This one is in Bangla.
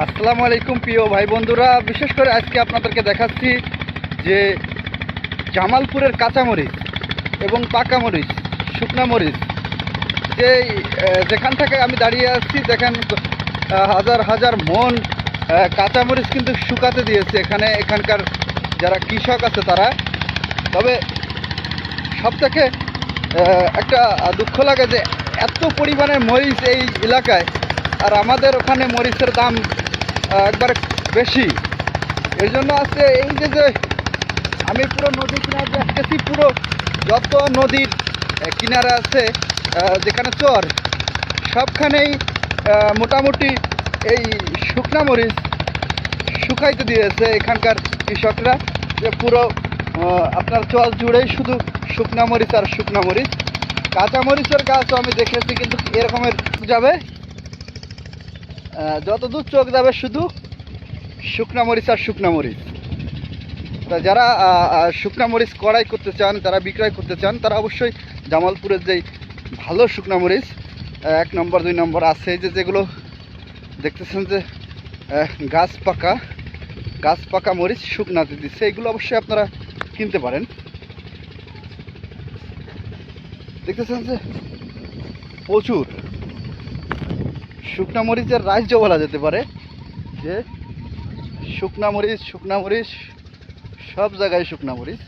আসসালামু আলাইকুম প্রিয় ভাই বন্ধুরা, বিশেষ করে আজকে আপনাদেরকে দেখাচ্ছি যে জামালপুরের কাঁচামরিচ এবং পাকা মরিচ, শুকনা মরিচ, যেখান থেকে আমি দাঁড়িয়ে আসছি দেখেন হাজার হাজার মন কাঁচামরিচ কিন্তু শুকাতে দিয়েছে এখানকার যারা কৃষক আছে তারা। তবে সবথেকে একটা দুঃখ লাগে যে এত পরিমাণে মরিচ এই এলাকায়, আর আমাদের ওখানে মরিচের দাম একবারে বেশি। এই জন্য আছে এই যে আমি পুরো নদী কিনারে দেখতেছি, পুরো যত নদীর কিনারা আছে যেখানে চর, সবখানেই মোটামুটি এই শুকনা মরিচ শুকাইতে দিয়েছে এখানকার কৃষকরা। যে পুরো আপনার চর জুড়েই শুধু শুকনা মরিচ আর শুকনা মরিচ। কাঁচা মরিচের গাছও আমি দেখেছি, কিন্তু এরকমের যাবে যতদূর চোখ যাবে শুধু শুকনা মরিচ আর শুকনা মরিচ। তা যারা শুকনা মরিচ কড়াই করতে চান, যারা বিক্রয় করতে চান, তারা অবশ্যই জামালপুরের যেই ভালো শুকনা মরিচ 1 নম্বর 2 নম্বর আছে, যেগুলো দেখতেছেন যে গাছ পাকা মরিচ শুকনাতে দিচ্ছে, এগুলো অবশ্যই আপনারা কিনতে পারেন। দেখতেছেন যে প্রচুর শুকনা মরিচের রাজ্য বলা যেতে পারে, যে শুকনা মরিচ সব জায়গায় শুকনা মরিচ।